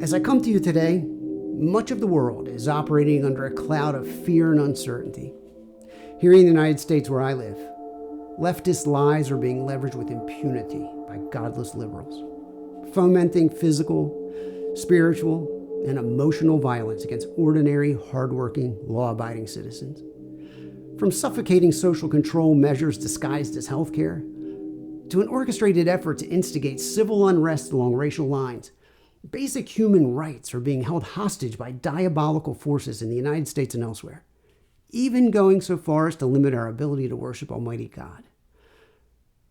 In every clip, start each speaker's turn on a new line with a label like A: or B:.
A: As I come to you today, much of the world is operating under a cloud of fear and uncertainty. Here in the United States where I live, leftist lies are being leveraged with impunity by godless liberals, fomenting physical, spiritual, and emotional violence against ordinary, hardworking, law-abiding citizens. From suffocating social control measures disguised as healthcare, to an orchestrated effort to instigate civil unrest along racial lines, basic human rights are being held hostage by diabolical forces in the United States and elsewhere, even going so far as to limit our ability to worship Almighty God.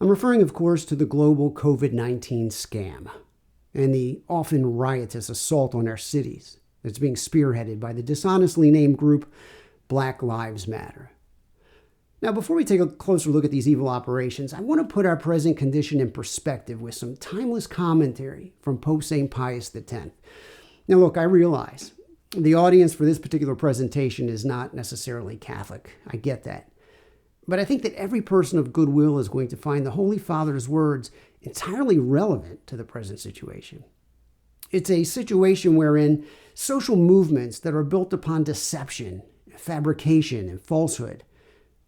A: I'm referring, of course, to the global COVID-19 scam and the often riotous assault on our cities that's being spearheaded by the dishonestly named group Black Lives Matter. Now, before we take a closer look at these evil operations, I want to put our present condition in perspective with some timeless commentary from Pope St. Pius X. Now, look, I realize the audience for this particular presentation is not necessarily Catholic. I get that. But I think that every person of goodwill is going to find the Holy Father's words entirely relevant to the present situation. It's a situation wherein social movements that are built upon deception, fabrication, and falsehood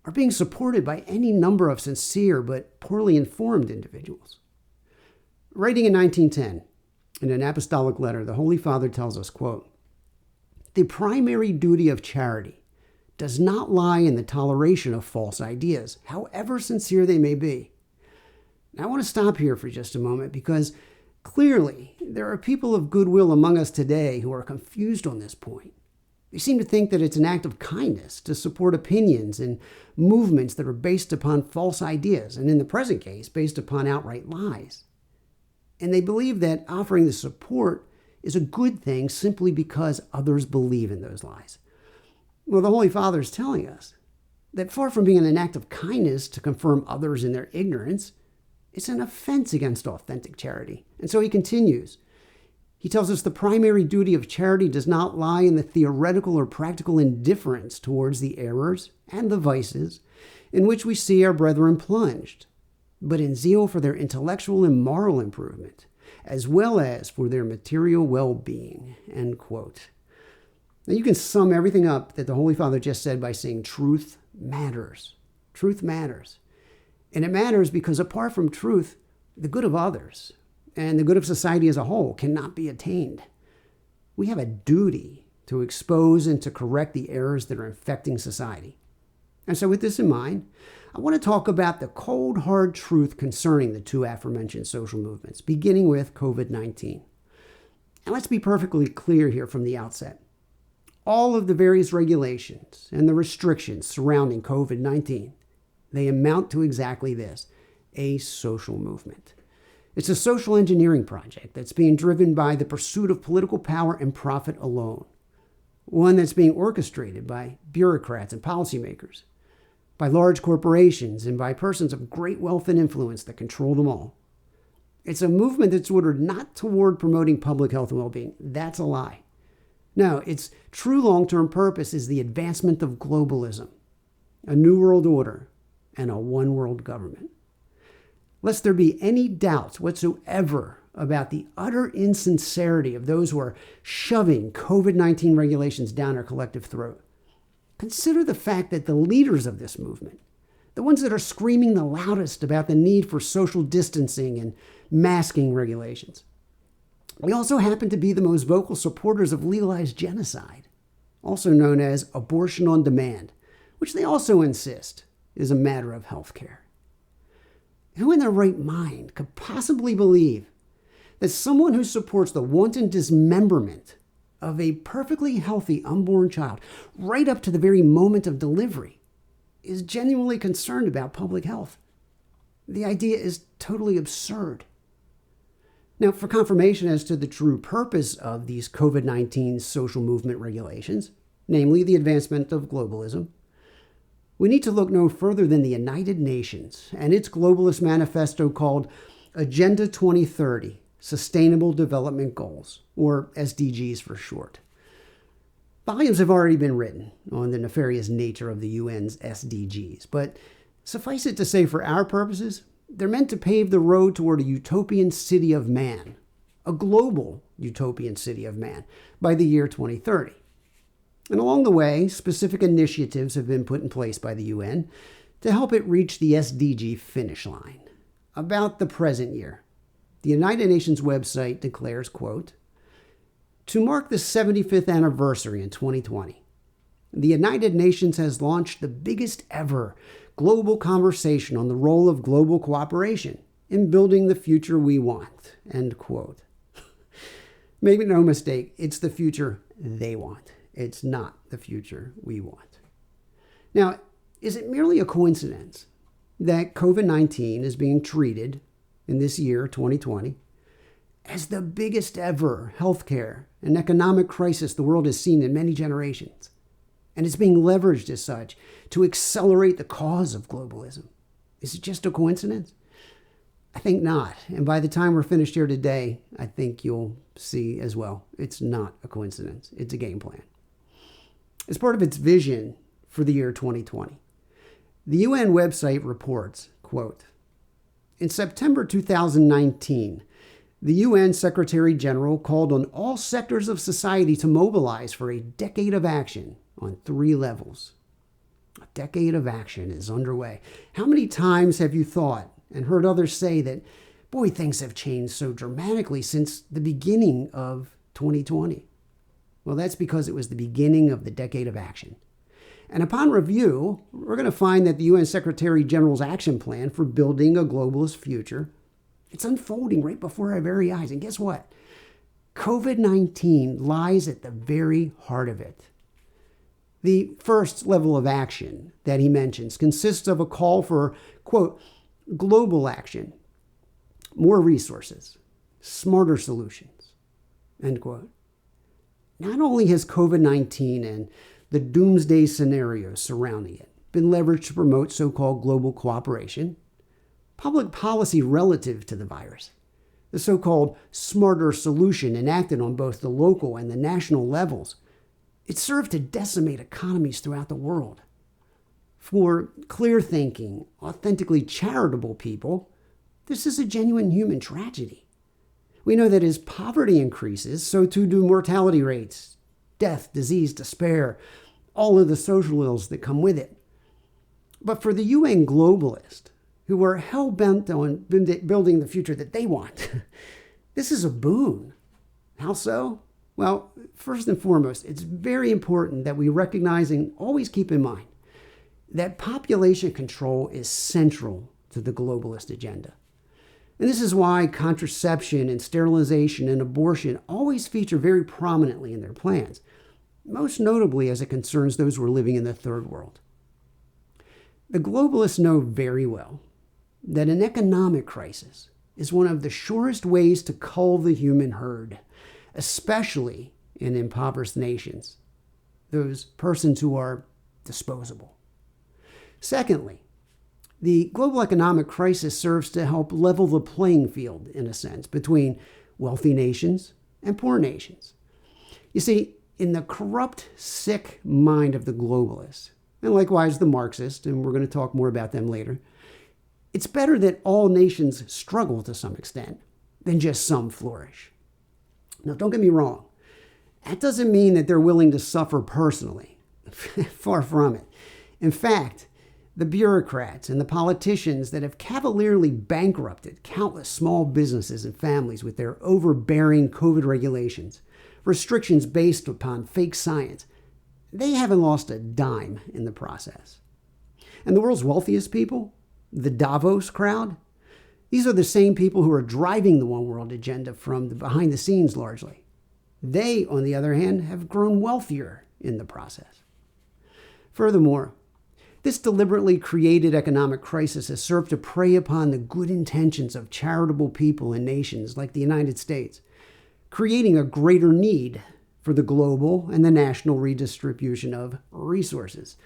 A: are being supported by any number of sincere but poorly informed individuals. Writing in 1910, in an apostolic letter, the Holy Father tells us, quote, "The primary duty of charity does not lie in the toleration of false ideas, however sincere they may be." Now, I want to stop here for just a moment because clearly there are people of goodwill among us today who are confused on this point. They seem to think that it's an act of kindness to support opinions and movements that are based upon false ideas, and in the present case, based upon outright lies. And they believe that offering the support is a good thing simply because others believe in those lies. Well, the Holy Father is telling us that far from being an act of kindness to confirm others in their ignorance, it's an offense against authentic charity. And so he continues. He tells us the primary duty of charity does not lie in the theoretical or practical indifference towards the errors and the vices in which we see our brethren plunged, but in zeal for their intellectual and moral improvement, as well as for their material well-being, end quote. Now you can sum everything up that the Holy Father just said by saying truth matters. Truth matters. And it matters because apart from truth, the good of others and the good of society as a whole cannot be attained. We have a duty to expose and to correct the errors that are infecting society. And so with this in mind, I want to talk about the cold, hard truth concerning the two aforementioned social movements, beginning with COVID-19. And let's be perfectly clear here from the outset. All of the various regulations and the restrictions surrounding COVID-19, they amount to exactly this, a social movement. It's a social engineering project that's being driven by the pursuit of political power and profit alone. One that's being orchestrated by bureaucrats and policymakers, by large corporations, and by persons of great wealth and influence that control them all. It's a movement that's ordered not toward promoting public health and well-being. That's a lie. No, its true long-term purpose is the advancement of globalism, a new world order, and a one-world government. Lest there be any doubts whatsoever about the utter insincerity of those who are shoving COVID-19 regulations down our collective throat, consider the fact that the leaders of this movement, the ones that are screaming the loudest about the need for social distancing and masking regulations, we also happen to be the most vocal supporters of legalized genocide, also known as abortion on demand, which they also insist is a matter of health care. Who in their right mind could possibly believe that someone who supports the wanton dismemberment of a perfectly healthy unborn child right up to the very moment of delivery is genuinely concerned about public health? The idea is totally absurd. Now, for confirmation as to the true purpose of these COVID-19 social movement regulations, namely the advancement of globalism, we need to look no further than the United Nations and its Globalist Manifesto called Agenda 2030, Sustainable Development Goals, or SDGs for short. Volumes have already been written on the nefarious nature of the UN's SDGs, but suffice it to say for our purposes, they're meant to pave the road toward a utopian city of man, a global utopian city of man by the year 2030. And along the way, specific initiatives have been put in place by the UN to help it reach the SDG finish line. About the present year, the United Nations website declares, quote, "To mark the 75th anniversary in 2020, the United Nations has launched the biggest ever global conversation on the role of global cooperation in building the future we want," end quote. Make no mistake, it's the future they want. It's not the future we want. Now, is it merely a coincidence that COVID-19 is being treated in this year, 2020, as the biggest ever healthcare and economic crisis the world has seen in many generations? And it's being leveraged as such to accelerate the cause of globalism. Is it just a coincidence? I think not. And by the time we're finished here today, I think you'll see as well, it's not a coincidence. It's a game plan. As part of its vision for the year 2020, the UN website reports, quote, "In September 2019, the UN Secretary General called on all sectors of society to mobilize for a decade of action on 3 levels. A decade of action is underway. How many times have you thought and heard others say that, boy, things have changed so dramatically since the beginning of 2020? Well, that's because it was the beginning of the decade of action. And upon review, we're going to find that the UN Secretary General's action plan for building a globalist future, it's unfolding right before our very eyes. And guess what? COVID-19 lies at the very heart of it. The first level of action that he mentions consists of a call for, quote, global action, more resources, smarter solutions, end quote. Not only has COVID-19 and the doomsday scenarios surrounding it been leveraged to promote so-called global cooperation, public policy relative to the virus, the so-called smarter solution enacted on both the local and the national levels, it served to decimate economies throughout the world. For clear-thinking, authentically charitable people, this is a genuine human tragedy. We know that as poverty increases, so too do mortality rates, death, disease, despair, all of the social ills that come with it. But for the UN globalists, who are hell-bent on building the future that they want, this is a boon. How so? Well, first and foremost, it's very important that we recognize and always keep in mind that population control is central to the globalist agenda. And this is why contraception and sterilization and abortion always feature very prominently in their plans, most notably as it concerns those who are living in the third world. The globalists know very well that an economic crisis is one of the surest ways to cull the human herd, especially in impoverished nations, those persons who are disposable. Secondly, the global economic crisis serves to help level the playing field, in a sense, between wealthy nations and poor nations. You see, in the corrupt, sick mind of the globalists, and likewise the Marxists, and we're going to talk more about them later, it's better that all nations struggle to some extent than just some flourish. Now, don't get me wrong. That doesn't mean that they're willing to suffer personally. Far from it. In fact, the bureaucrats and the politicians that have cavalierly bankrupted countless small businesses and families with their overbearing COVID regulations, restrictions based upon fake science, they haven't lost a dime in the process. And the world's wealthiest people, the Davos crowd, these are the same people who are driving the one world agenda from the behind the scenes largely. They, on the other hand, have grown wealthier in the process. Furthermore, this deliberately created economic crisis has served to prey upon the good intentions of charitable people and nations like the United States, creating a greater need for the global and the national redistribution of resources.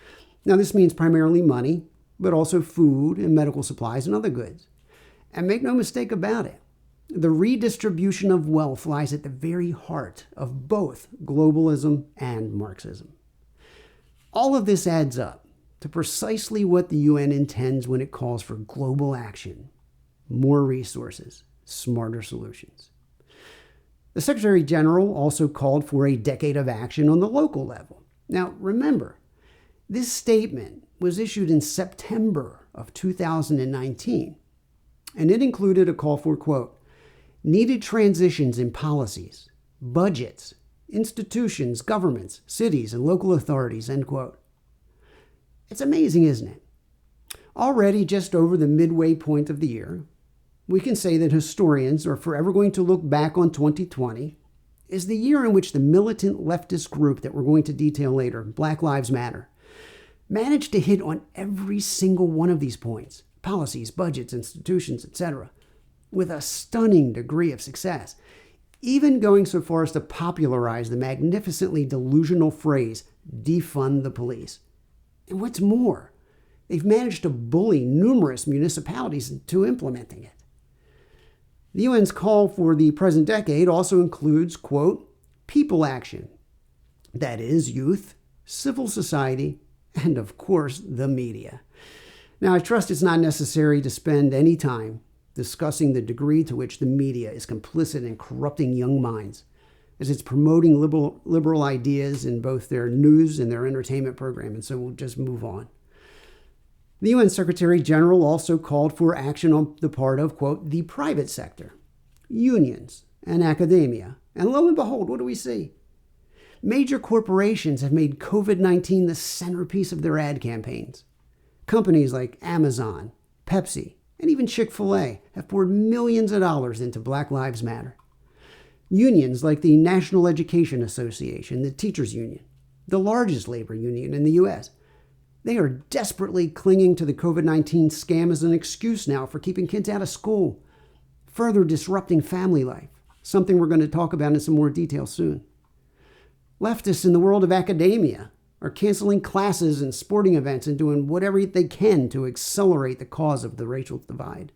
A: Now, this means primarily money, but also food and medical supplies and other goods. And make no mistake about it, the redistribution of wealth lies at the very heart of both globalism and Marxism. All of this adds up to precisely what the UN intends when it calls for global action, more resources, smarter solutions. The Secretary General also called for a decade of action on the local level. Now, remember, this statement was issued in September of 2019, and it included a call for, quote, needed transitions in policies, budgets, institutions, governments, cities, and local authorities, end quote. It's amazing, isn't it? Already just over the midway point of the year, we can say that historians are forever going to look back on 2020 as the year in which the militant leftist group that we're going to detail later, Black Lives Matter, managed to hit on every single one of these points, policies, budgets, institutions, etc., with a stunning degree of success, even going so far as to popularize the magnificently delusional phrase, defund the police. And what's more, they've managed to bully numerous municipalities into implementing it. The UN's call for the present decade also includes, quote, people action. That is, youth, civil society, and of course, the media. Now, I trust it's not necessary to spend any time discussing the degree to which the media is complicit in corrupting young minds, as it's promoting liberal ideas in both their news and their entertainment program, and so we'll just move on. The UN Secretary General also called for action on the part of, quote, the private sector, unions, and academia. And lo and behold, what do we see? Major corporations have made COVID-19 the centerpiece of their ad campaigns. Companies like Amazon, Pepsi, and even Chick-fil-A have poured millions of dollars into Black Lives Matter. Unions like the National Education Association, the Teachers Union, the largest labor union in the U.S., they are desperately clinging to the COVID-19 scam as an excuse now for keeping kids out of school, further disrupting family life, something we're going to talk about in some more detail soon. Leftists in the world of academia are canceling classes and sporting events and doing whatever they can to accelerate the cause of the racial divide.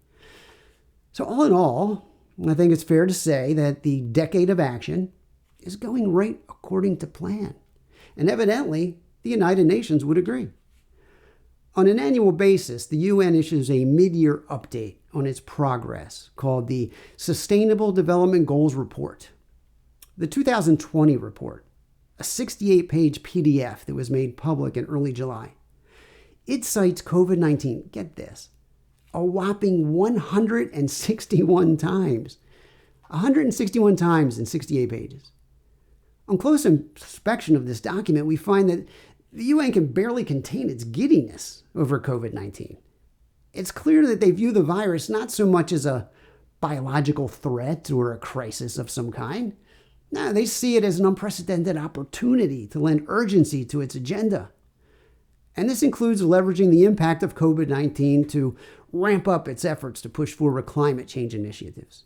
A: So all in all, I think it's fair to say that the decade of action is going right according to plan. And evidently, the United Nations would agree. On an annual basis, the UN issues a mid-year update on its progress called the Sustainable Development Goals Report. The 2020 report, a 68-page PDF that was made public in early July, it cites COVID-19, get this, a whopping 161 times. 161 times in 68 pages. On close inspection of this document, we find that the UN can barely contain its giddiness over COVID-19. It's clear that they view the virus not so much as a biological threat or a crisis of some kind. No, they see it as an unprecedented opportunity to lend urgency to its agenda. And this includes leveraging the impact of COVID-19 to ramp up its efforts to push forward climate change initiatives,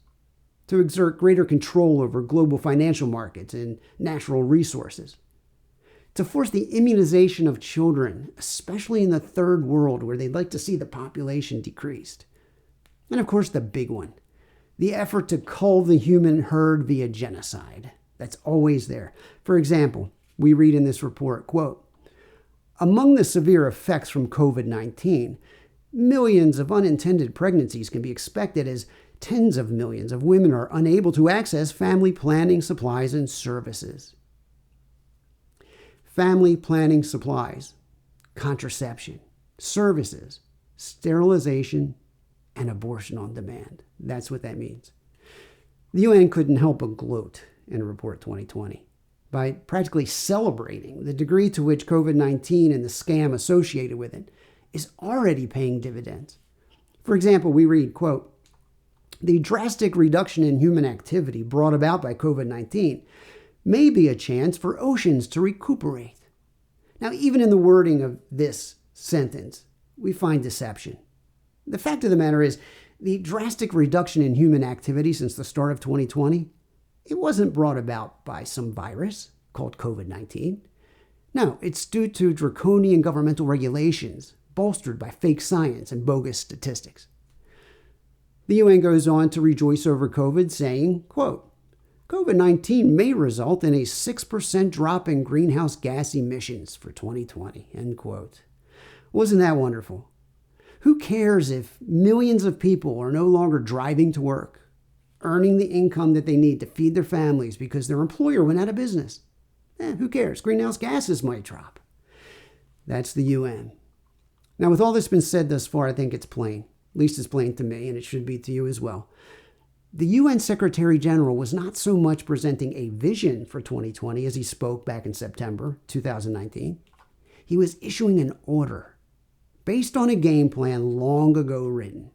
A: to exert greater control over global financial markets and natural resources, to force the immunization of children, especially in the third world where they'd like to see the population decreased. And of course, the big one, the effort to cull the human herd via genocide. That's always there. For example, we read in this report, quote, among the severe effects from COVID-19, millions of unintended pregnancies can be expected as tens of millions of women are unable to access family planning supplies and services. Family planning supplies, contraception, services, sterilization, and abortion on demand. That's what that means. The UN couldn't help but gloat in Report 2020 by practically celebrating the degree to which COVID-19 and the scam associated with it is already paying dividends. For example, we read, quote, the drastic reduction in human activity brought about by COVID-19 may be a chance for oceans to recuperate. Now, even in the wording of this sentence, we find deception. The fact of the matter is, the drastic reduction in human activity since the start of 2020, it wasn't brought about by some virus called COVID-19. No, it's due to draconian governmental regulations bolstered by fake science and bogus statistics. The UN goes on to rejoice over COVID, saying, quote, COVID-19 may result in a 6% drop in greenhouse gas emissions for 2020, end quote. Wasn't that wonderful? Who cares if millions of people are no longer driving to work, earning the income that they need to feed their families because their employer went out of business. Who cares? Greenhouse gases might drop. That's the UN. Now, with all that's been said thus far, I think it's plain. At least it's plain to me, and it should be to you as well. The UN Secretary General was not so much presenting a vision for 2020 as he spoke back in September 2019. He was issuing an order based on a game plan long ago written.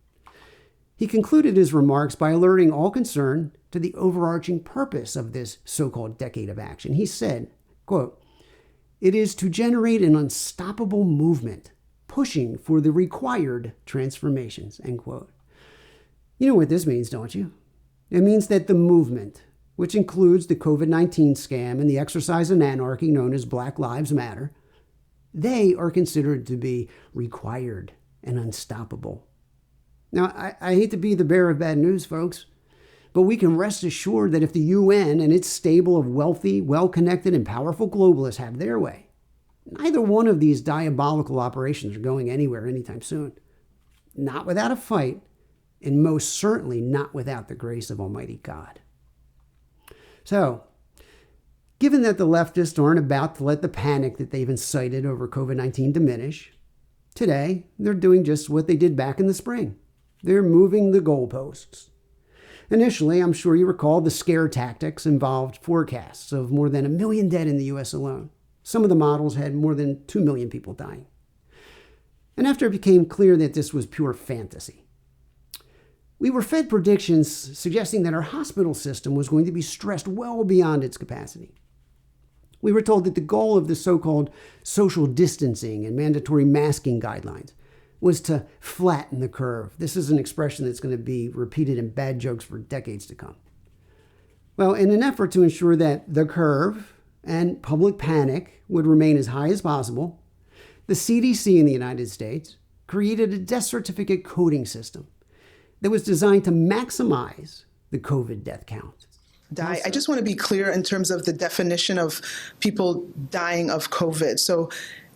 A: He concluded his remarks by alerting all concerned to the overarching purpose of this so-called decade of action. He said, quote, "It is to generate an unstoppable movement, pushing for the required transformations," end quote. You know what this means, don't you? It means that the movement, which includes the COVID-19 scam and the exercise in anarchy known as Black Lives Matter, they are considered to be required and unstoppable. Now, I hate to be the bearer of bad news, folks, but we can rest assured that if the UN and its stable of wealthy, well-connected, and powerful globalists have their way, neither one of these diabolical operations are going anywhere anytime soon. Not without a fight, and most certainly not without the grace of Almighty God. So, given that the leftists aren't about to let the panic that they've incited over COVID-19 diminish, today they're doing just what they did back in the spring. They're moving the goalposts. Initially, I'm sure you recall the scare tactics involved forecasts of more than 1 million dead in the U.S. alone. Some of the models had more than 2 million people dying. And after it became clear that this was pure fantasy, we were fed predictions suggesting that our hospital system was going to be stressed well beyond its capacity. We were told that the goal of the so-called social distancing and mandatory masking guidelines was to flatten the curve. This is an expression that's going to be repeated in bad jokes for decades to come. Well, in an effort to ensure that the curve and public panic would remain as high as possible, the CDC in the United States created a death certificate coding system that was designed to maximize the COVID death count.
B: I just want to be clear in terms of the definition of people dying of COVID. So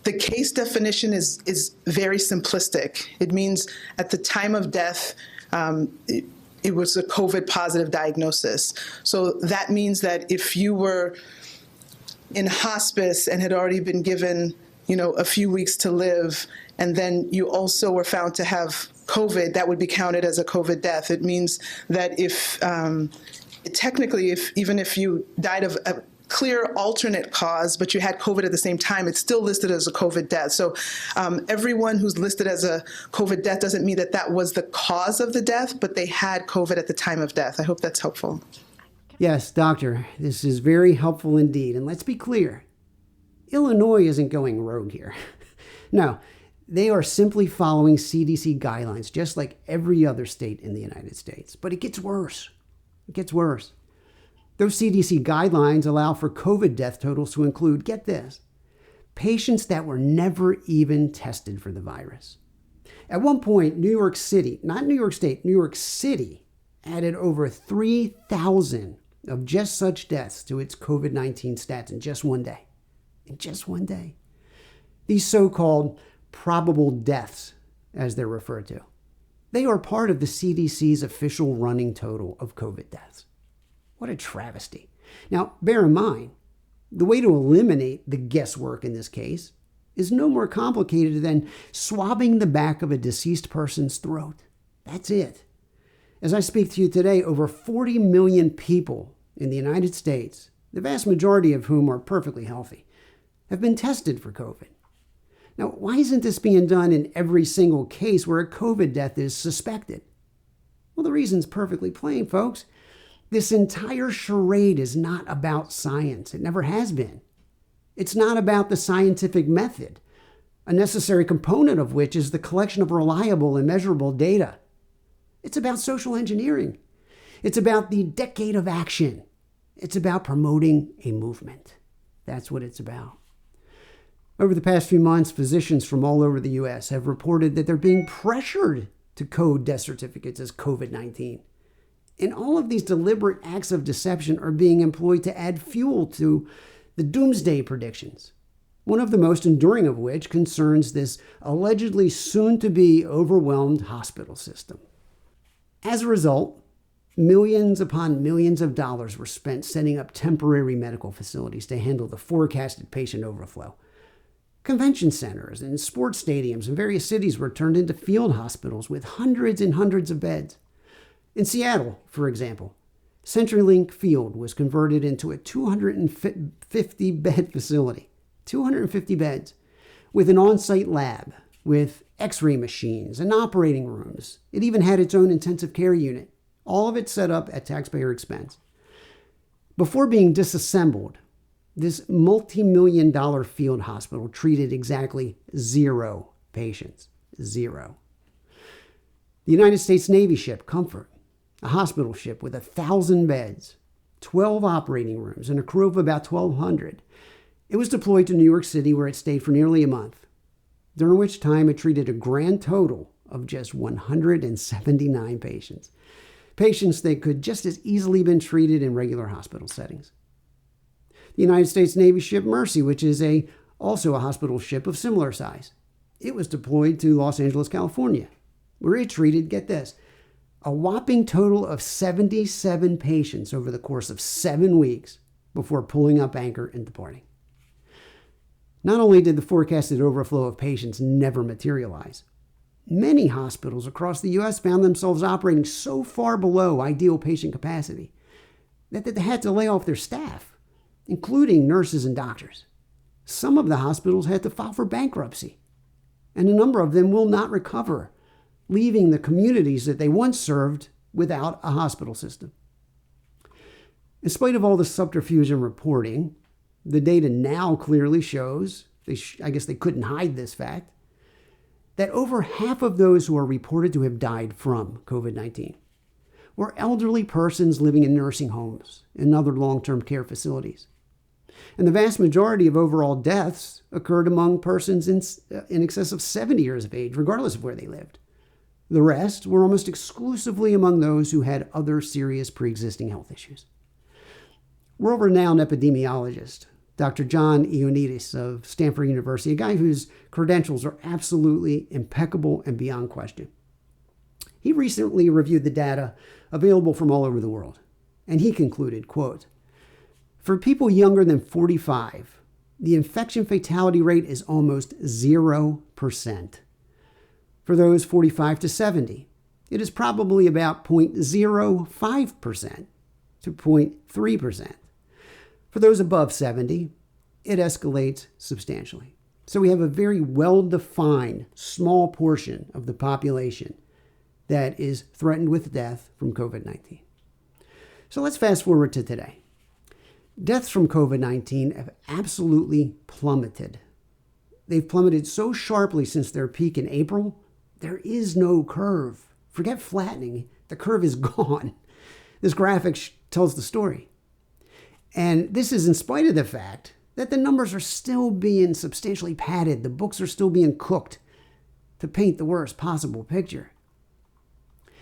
B: the case definition is very simplistic. It means at the time of death, it was a COVID positive diagnosis. So that means that if you were in hospice and had already been given, a few weeks to live, and then you also were found to have COVID, that would be counted as a COVID death. It means that technically, even if you died of a clear alternate cause, but you had COVID at the same time, it's still listed as a COVID death. So everyone who's listed as a COVID death doesn't mean that that was the cause of the death, but they had COVID at the time of death. I hope that's helpful.
A: Yes, doctor, this is very helpful indeed. And let's be clear, Illinois isn't going rogue here. No, they are simply following CDC guidelines, just like every other state in the United States. But it gets worse. It gets worse. Those CDC guidelines allow for COVID death totals to include, get this, patients that were never even tested for the virus. At one point, New York City, not New York State, New York City added over 3,000 of just such deaths to its COVID-19 stats in just one day. In just one day. These so-called probable deaths, as they're referred to, they are part of the CDC's official running total of COVID deaths. What a travesty. Now, bear in mind, the way to eliminate the guesswork in this case is no more complicated than swabbing the back of a deceased person's throat. That's it. As I speak to you today, over 40 million people in the United States, the vast majority of whom are perfectly healthy, have been tested for COVID. Now, why isn't this being done in every single case where a COVID death is suspected? Well, the reason's perfectly plain, folks. This entire charade is not about science. It never has been. It's not about the scientific method, a necessary component of which is the collection of reliable and measurable data. It's about social engineering. It's about the decade of action. It's about promoting a movement. That's what it's about. Over the past few months, physicians from all over the U.S. have reported that they're being pressured to code death certificates as COVID-19. And all of these deliberate acts of deception are being employed to add fuel to the doomsday predictions, one of the most enduring of which concerns this allegedly soon-to-be overwhelmed hospital system. As a result, Millions upon millions of dollars were spent setting up temporary medical facilities to handle the forecasted patient overflow. Convention centers and sports stadiums in various cities were turned into field hospitals with hundreds and hundreds of beds. In Seattle, for example, CenturyLink Field was converted into a 250-bed facility, 250 beds, with an on-site lab, with x-ray machines and operating rooms. It even had its own intensive care unit, all of it set up at taxpayer expense. Before being disassembled, this multi-million-dollar field hospital treated exactly 0 patients. 0. The United States Navy ship Comfort, a hospital ship with 1,000 beds, 12 operating rooms, and a crew of about 1,200. It was deployed to New York City, where it stayed for nearly a month, during which time it treated a grand total of just 179 patients. Patients that could just as easily been treated in regular hospital settings. The United States Navy ship Mercy, which is also a hospital ship of similar size. It was deployed to Los Angeles, California, where it treated, get this, a whopping total of 77 patients over the course of 7 weeks before pulling up anchor and departing. Not only did the forecasted overflow of patients never materialize, many hospitals across the U.S. found themselves operating so far below ideal patient capacity that they had to lay off their staff, including nurses and doctors. Some of the hospitals had to file for bankruptcy, and a number of them will not recover, leaving the communities that they once served without a hospital system. In spite of all the subterfuge and reporting, the data now clearly shows, I guess they couldn't hide this fact, that over half of those who are reported to have died from COVID-19 were elderly persons living in nursing homes and other long-term care facilities. And the vast majority of overall deaths occurred among persons in excess of 70 years of age, regardless of where they lived. The rest were almost exclusively among those who had other serious pre-existing health issues. World-renowned epidemiologist Dr. John Ioannidis of Stanford University, a guy whose credentials are absolutely impeccable and beyond question. He recently reviewed the data available from all over the world, and he concluded, quote, "For people younger than 45, the infection fatality rate is almost 0%. For those 45 to 70, it is probably about 0.05% to 0.3%. For those above 70, it escalates substantially. So we have a very well-defined small portion of the population that is threatened with death from COVID-19. So let's fast forward to today. Deaths from COVID-19 have absolutely plummeted. They've plummeted so sharply since their peak in April, there is no curve. Forget flattening, the curve is gone. This graphic tells the story. And this is in spite of the fact that the numbers are still being substantially padded. The books are still being cooked to paint the worst possible picture.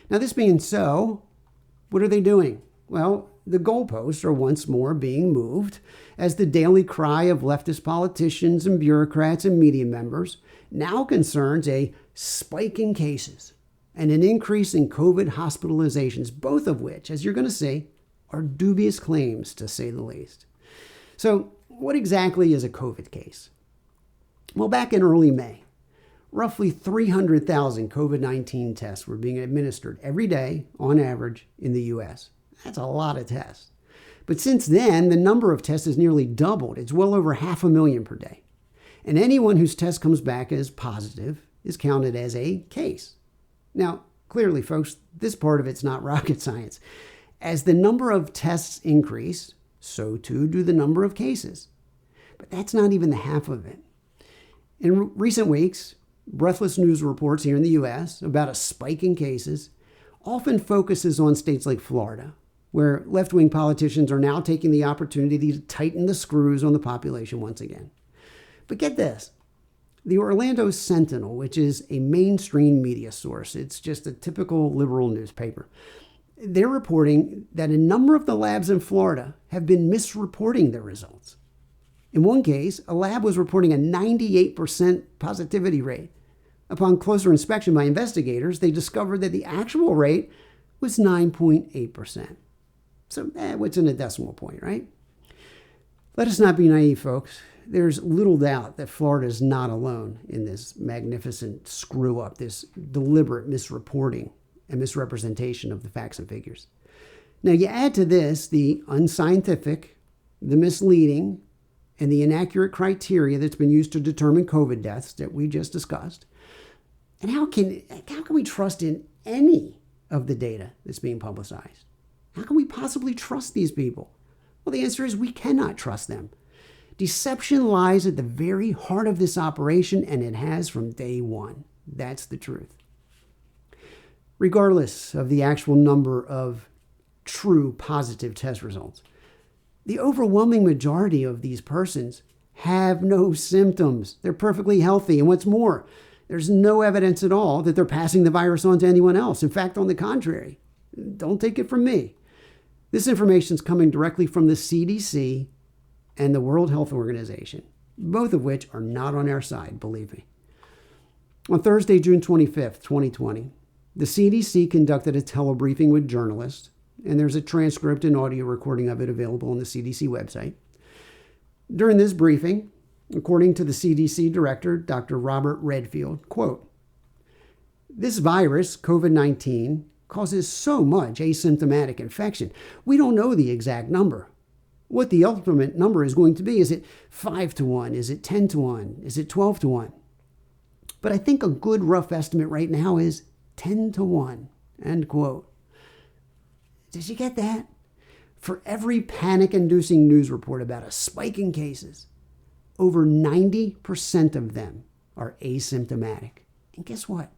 A: Now, this being so, what are they doing? Well, the goalposts are once more being moved as the daily cry of leftist politicians and bureaucrats and media members now concerns a spike in cases and an increase in COVID hospitalizations, both of which, as you're going to see, are dubious claims, to say the least. So, what exactly is a COVID case? Well, back in early May, roughly 300,000 COVID-19 tests were being administered every day on average in the U.S. That's a lot of tests. But since then, the number of tests has nearly doubled. It's well over 500,000 per day. And anyone whose test comes back as positive is counted as a case. Now, clearly, folks, this part of it's not rocket science. As the number of tests increase, so too do the number of cases. But that's not even the half of it. In recent weeks, breathless news reports here in the U.S. about a spike in cases often focuses on states like Florida, where left-wing politicians are now taking the opportunity to tighten the screws on the population once again. But get this. The Orlando Sentinel, which is a mainstream media source, it's just a typical liberal newspaper, they're reporting that a number of the labs in Florida have been misreporting their results. In one case, a lab was reporting a 98% positivity rate. Upon closer inspection by investigators, they discovered that the actual rate was 9.8%. So what's in a decimal point, right? Let us not be naive, folks. There's little doubt that Florida is not alone in this magnificent screw-up, this deliberate misreporting and misrepresentation of the facts and figures. Now, you add to this the unscientific, the misleading, and the inaccurate criteria that's been used to determine COVID deaths that we just discussed. And how can we trust in any of the data that's being publicized? How can we possibly trust these people? Well, the answer is we cannot trust them. Deception lies at the very heart of this operation, and it has from day one. That's the truth. Regardless of the actual number of true positive test results, the overwhelming majority of these persons have no symptoms. They're perfectly healthy. And what's more, there's no evidence at all that they're passing the virus on to anyone else. In fact, on the contrary, don't take it from me. This information is coming directly from the CDC and the World Health Organization, both of which are not on our side, believe me. On Thursday, June 25th, 2020, the CDC conducted a telebriefing with journalists, and there's a transcript and audio recording of it available on the CDC website. During this briefing, according to the CDC director, Dr. Robert Redfield, quote, "This virus, COVID-19, causes so much asymptomatic infection. We don't know the exact number. What the ultimate number is going to be. Is it 5 to 1? Is it 10 to 1? Is it 12 to 1? But I think a good rough estimate right now is 10 to 1, end quote. Did you get that? For every panic-inducing news report about a spike in cases, over 90% of them are asymptomatic. And guess what?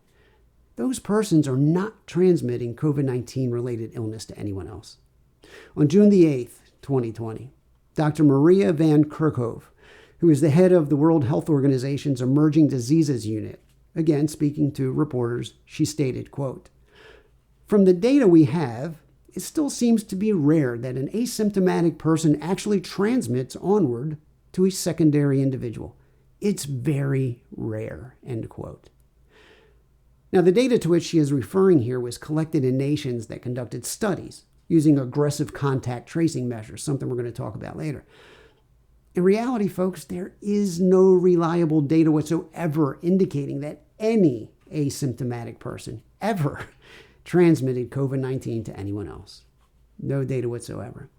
A: Those persons are not transmitting COVID-19 related illness to anyone else. On June the 8th, 2020, Dr. Maria Van Kerkhove, who is the head of the World Health Organization's Emerging Diseases Unit, again speaking to reporters, she stated, quote, "From the data we have, it still seems to be rare that an asymptomatic person actually transmits onward to a secondary individual. It's very rare," end quote. Now, the data to which she is referring here was collected in nations that conducted studies using aggressive contact tracing measures, something we're going to talk about later. In reality, folks, there is no reliable data whatsoever indicating that any asymptomatic person ever transmitted COVID-19 to anyone else. No data whatsoever.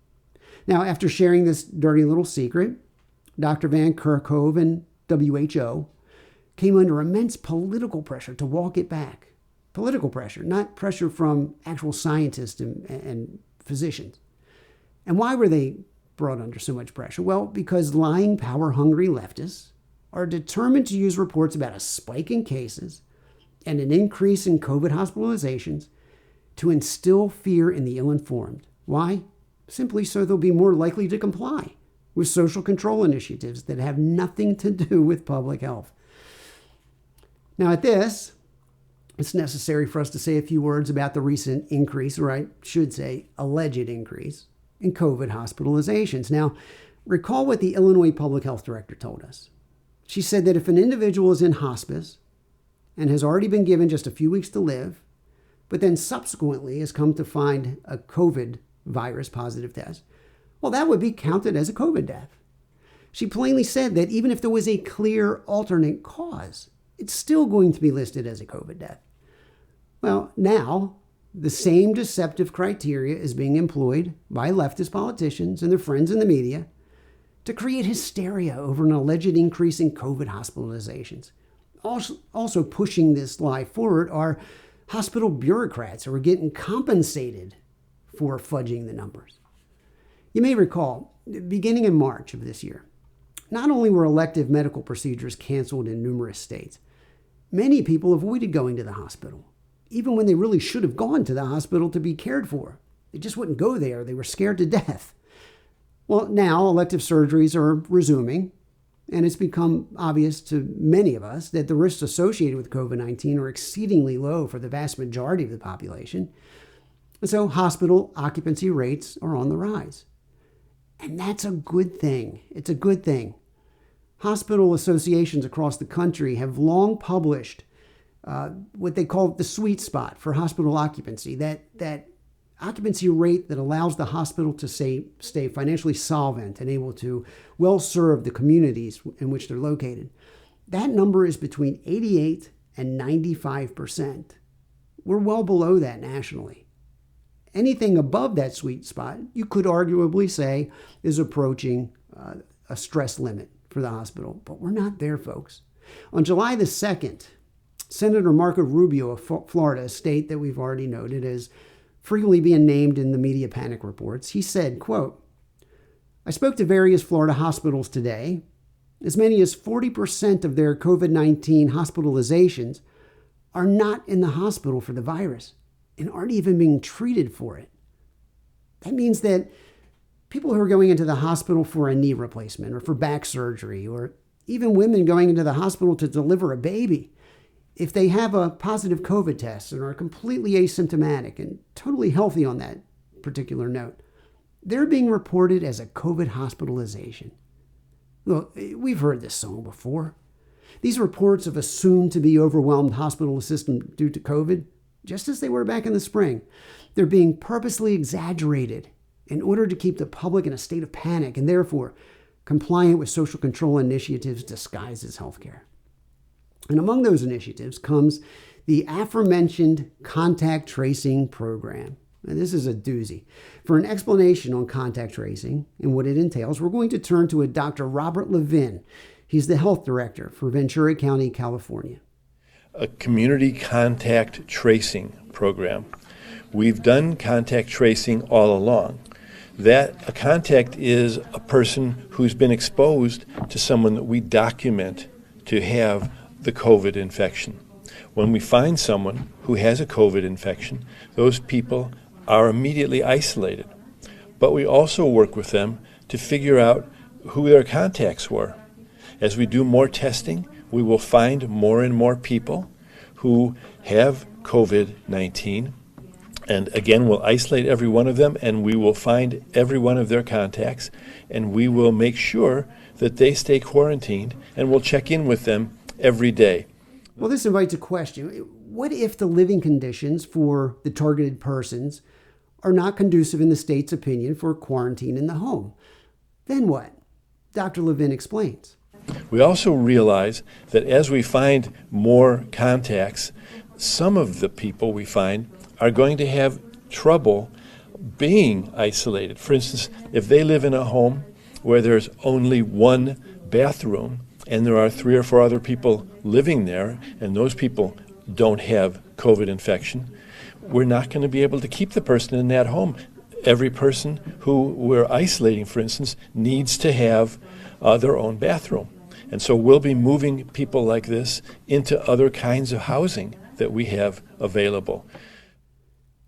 A: Now, after sharing this dirty little secret, Dr. Van Kerkhove and WHO came under immense political pressure to walk it back. Political pressure, not pressure from actual scientists and physicians. And why were they brought under so much pressure? Well, because lying, power-hungry leftists are determined to use reports about a spike in cases and an increase in COVID hospitalizations to instill fear in the ill-informed. Why? Simply so they'll be more likely to comply with social control initiatives that have nothing to do with public health. Now, at this, it's necessary for us to say a few words about the recent increase, or I should say alleged increase, in COVID hospitalizations. Now, recall what the Illinois Public Health Director told us. She said that if an individual is in hospice and has already been given just a few weeks to live, but then subsequently has come to find a COVID virus positive test, well, that would be counted as a COVID death. She plainly said that even if there was a clear alternate cause, it's still going to be listed as a COVID death. Well, now, the same deceptive criteria is being employed by leftist politicians and their friends in the media to create hysteria over an alleged increase in COVID hospitalizations. Also pushing this lie forward are hospital bureaucrats who are getting compensated for fudging the numbers. You may recall, beginning in March of this year, not only were elective medical procedures canceled in numerous states, many people avoided going to the hospital, even when they really should have gone to the hospital to be cared for. They just wouldn't go there. They were scared to death. Well, now elective surgeries are resuming, and it's become obvious to many of us that the risks associated with COVID-19 are exceedingly low for the vast majority of the population. And so hospital occupancy rates are on the rise. And that's a good thing. It's a good thing. Hospital associations across the country have long published what they call the sweet spot for hospital occupancy, that occupancy rate that allows the hospital to stay financially solvent and able to well serve the communities in which they're located. That number is between 88 and 95%. We're well below that nationally. Anything above that sweet spot, you could arguably say, is approaching a stress limit for the hospital. But we're not there, folks. On July the 2nd, Senator Marco Rubio of Florida, a state that we've already noted as frequently being named in the media panic reports, he said, quote, "I spoke to various Florida hospitals today. As many as 40% of their COVID-19 hospitalizations are not in the hospital for the virus and aren't even being treated for it." That means that people who are going into the hospital for a knee replacement or for back surgery, or even women going into the hospital to deliver a baby, if they have a positive COVID test and are completely asymptomatic and totally healthy on that particular note, they're being reported as a COVID hospitalization. Look, we've heard this song before. These reports of a soon-to-be overwhelmed hospital system due to COVID, just as they were back in the spring, they're being purposely exaggerated in order to keep the public in a state of panic and therefore compliant with social control initiatives disguised as healthcare. And among those initiatives comes the aforementioned contact tracing program. Now, this is a doozy. For an explanation on contact tracing and what it entails, we're going to turn to a Dr. Robert Levin. He's the health director for Ventura County, California.
C: A community contact tracing program. We've done contact tracing all along. That a contact is a person who's been exposed to someone that we document to have the COVID infection. When we find someone who has a COVID infection, those people are immediately isolated. But we also work with them to figure out who their contacts were. As we do more testing, we will find more and more people who have COVID-19. And again, we'll isolate every one of them, and we will find every one of their contacts, and we will make sure that they stay quarantined, and we'll check in with them every day.
A: Well, this invites a question. What if the living conditions for the targeted persons are not conducive in the state's opinion for quarantine in the home? Then what? Dr. Levin explains.
C: We also realize that as we find more contacts, some of the people we find are going to have trouble being isolated. For instance, if they live in a home where there's only one bathroom and there are 3 or 4 other people living there, and those people don't have COVID infection, we're not going to be able to keep the person in that home. Every person who we're isolating, for instance, needs to have their own bathroom. And so we'll be moving people like this into other kinds of housing that we have available.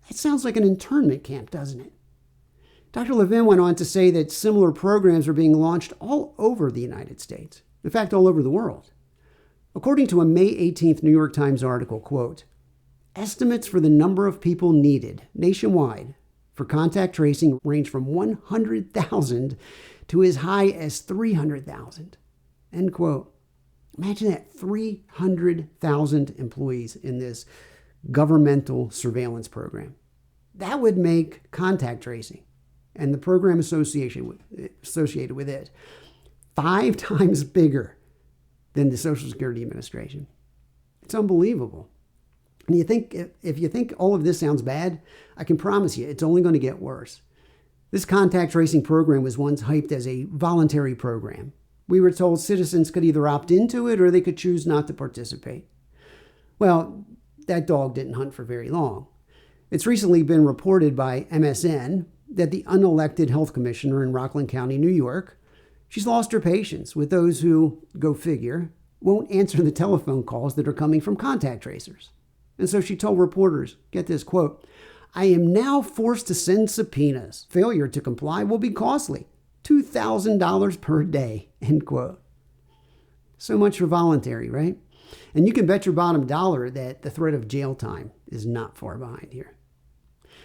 A: That sounds like an internment camp, doesn't it? Dr. Levin went on to say that similar programs are being launched all over the United States. In fact, all over the world. According to a May 18th New York Times article, quote, "Estimates for the number of people needed nationwide for contact tracing range from 100,000 to as high as 300,000. End quote. Imagine that, 300,000 employees in this governmental surveillance program. That would make contact tracing and the program associated with it 5 times bigger than the Social Security Administration. It's unbelievable. And if you think all of this sounds bad, I can promise you it's only going to get worse. This contact tracing program was once hyped as a voluntary program. We were told citizens could either opt into it or they could choose not to participate. Well, that dog didn't hunt for very long. It's recently been reported by MSN that the unelected health commissioner in Rockland County, New York, she's lost her patience with those who, go figure, won't answer the telephone calls that are coming from contact tracers. And so she told reporters, get this quote, "I am now forced to send subpoenas. Failure to comply will be costly. $2,000 per day," end quote. So much for voluntary, right? And you can bet your bottom dollar that the threat of jail time is not far behind here.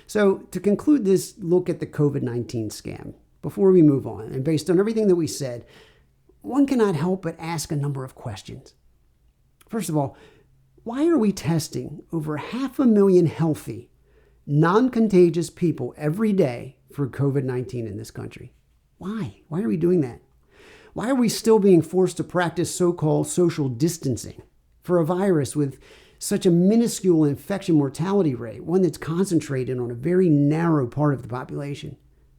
A: So to conclude this look at the COVID-19 scam, before we move on, and based on everything that we said, one cannot help but ask a number of questions. First of all, Why are we testing over 500,000 healthy, non-contagious people every day for COVID-19 in this country? Why? Why are we doing that? Why are we still being forced to practice so-called social distancing for a virus with such a minuscule infection mortality rate, one that's concentrated on a very narrow part of the population?